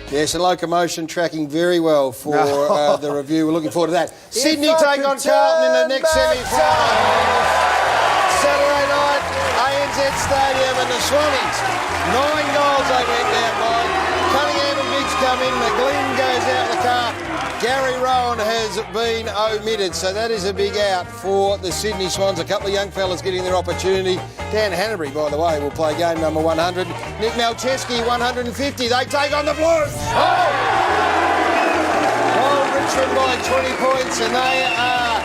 Yes, and Locomotion tracking very well for the review. We're looking forward to that. Sydney take on Carlton in the next semi-final. Saturday night, ANZ Stadium, and the Swannies. 9 goals they went down by. Cunningham and Biggs come in. McGlynn goes out the car. Gary Rowan has been omitted, so that is a big out for the Sydney Swans. A couple of young fellas getting their opportunity. Dan Hanbury, by the way, will play game number 100. Nick Malcheski, 150. They take on the Blues. Richmond by 20 points, and they are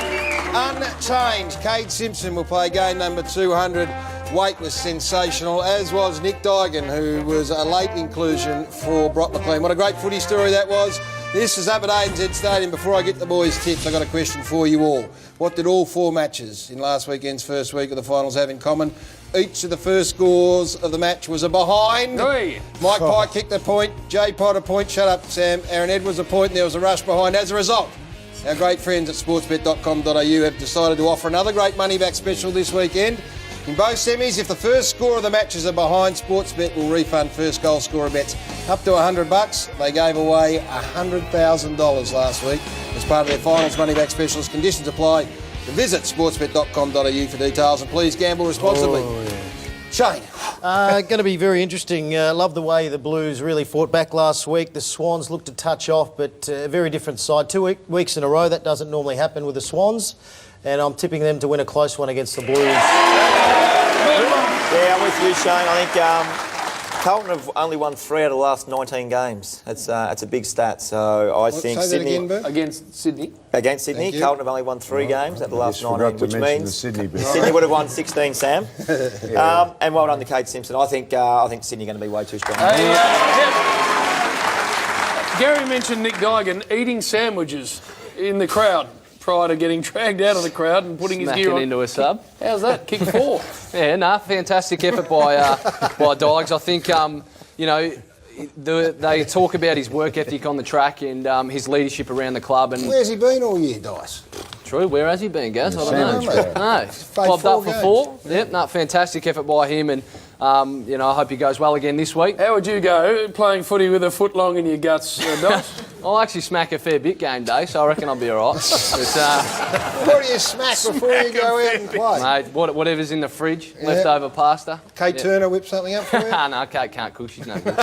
unchanged. Cade Simpson will play game number 200. Waite was sensational, as was Nick Duigan, who was a late inclusion for Brock McLean. What a great footy story that was. This is up at ANZ Stadium. Before I get the boys' tips, I've got a question for you all. What did all 4 matches in last weekend's first week of the finals have in common? Each of the first scores of the match was a behind. Oi. Mike Pike kicked a point, Jay Potter a point, shut up Sam, Aaron Edwards a point, and there was a rush behind. As a result, our great friends at sportsbet.com.au have decided to offer another great money-back special this weekend. In both semis, if the first score of the matches are behind, Sportsbet will refund first goal scorer bets up to $100. They gave away $100,000 last week as part of their finals money back specials. Conditions apply. Visit sportsbet.com.au for details, and please gamble responsibly. Shane. Going to be very interesting. Love the way the Blues really fought back last week. The Swans looked to touch off, but a very different side. 2 weeks in a row, that doesn't normally happen with the Swans. And I'm tipping them to win a close one against the Blues. Yeah, I'm with you, Shane. I think Carlton have only won 3 out of the last 19 games. That's a big stat. So I think Sydney against Sydney. Against Sydney, Carlton have only won 3 games out of the last 19, which means Sydney would have won 16. Sam, and well done to Cade Simpson. I think Sydney are going to be way too strong. Gary mentioned Nick Duigan eating sandwiches in the crowd prior to getting dragged out of the crowd and putting his gear on. Into a sub. How's that? Kick 4. Yeah, fantastic effort by Diggs. I think, they talk about his work ethic on the track and his leadership around the club. And where's he been all year, Dice? True, where has he been, Gaz? I don't know. No, popped up for 4. Yep, fantastic effort by him, and I hope he goes well again this week. How would you go playing footy with a foot long in your guts, Dice? I'll actually smack a fair bit game day, so I reckon I'll be all right. What do you smack before you go out and play? Mate, whatever's in the fridge, leftover pasta. Kate Turner whip something up for you? No, Kate can't cook, she's no good.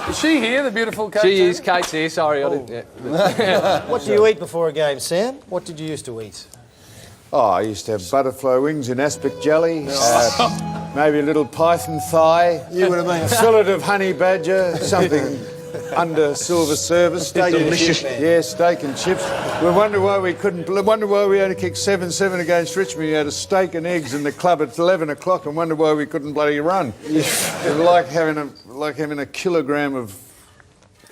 Is she here, the beautiful Kate She Turner? is, Kate's here, sorry. What do you eat before a game, Sam? What did you used to eat? Oh, I used to have butterfly wings in aspic jelly, maybe a little python thigh, You would have been a fillet of honey badger, something under silver service. Steak and chips. Yeah, steak and chips. We wonder why we only kicked 7-7 against Richmond. We had a steak and eggs in the club at 11 o'clock and wonder why we couldn't bloody run. It was like having a kilogram of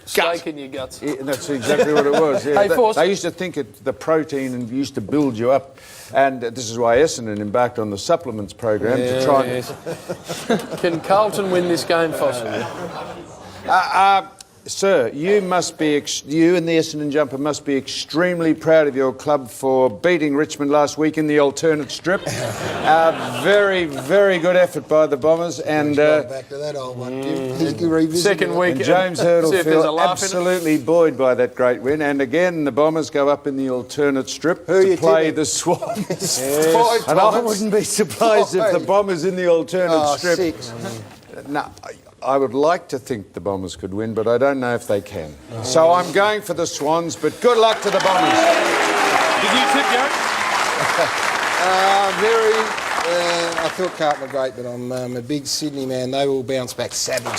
steak in your guts. Yeah, that's exactly what it was. Yeah. Hey, they used to think the protein and used to build you up, and this is why Essendon embarked on the supplements program to try. And... Can Carlton win this game, Foster? Sir, you and the Essendon jumper must be extremely proud of your club for beating Richmond last week in the alternate strip. Very, very good effort by the Bombers. And back to that old one. Second week. And James Hurdle feel absolutely buoyed by that great win. And again, the Bombers go up in the alternate strip to play the Swans. Yes. And I wouldn't be surprised if the Bombers in the alternate strip. 6. No, I would like to think the Bombers could win, but I don't know if they can. So I'm going for the Swans, but good luck to the Bombers. Did you tip, Gary? I thought Carlton were great, but I'm a big Sydney man. They will bounce back savagely.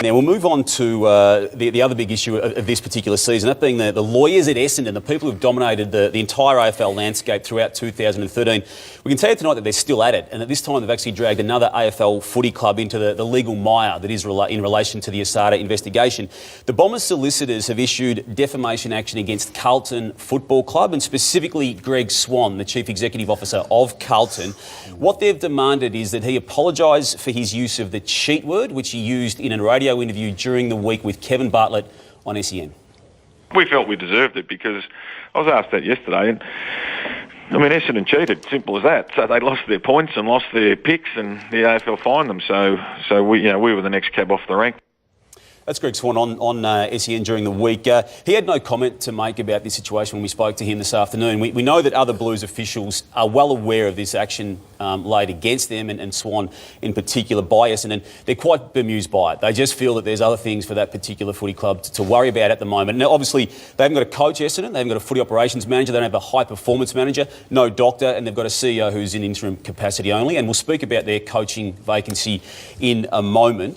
Now we'll move on to the other big issue of this particular season, that being the lawyers at Essendon, the people who've dominated the entire AFL landscape throughout 2013. We can tell you tonight that they're still at it, and at this time they've actually dragged another AFL footy club into the legal mire that is in relation to the Asada investigation. The Bombers solicitors have issued defamation action against Carlton Football Club, and specifically Greg Swan, the Chief Executive Officer of Carlton. What they've demanded is that he apologise for his use of the cheat word, which he used in a radio interview during the week with Kevin Bartlett on SEN. We felt we deserved it because I was asked that yesterday, and I mean, Essendon cheated, simple as that. So they lost their points and lost their picks, and the AFL fined them. So we were the next cab off the rank. That's Greg Swan on SEN during the week. He had no comment to make about this situation when we spoke to him this afternoon. We know that other Blues officials are well aware of this action laid against them and Swan in particular by Essendon. They're quite bemused by it. They just feel that there's other things for that particular footy club to worry about at the moment. Now, obviously, they haven't got a coach, Essendon. They haven't got a footy operations manager. They don't have a high performance manager, no doctor, and they've got a CEO who's in interim capacity only. And we'll speak about their coaching vacancy in a moment.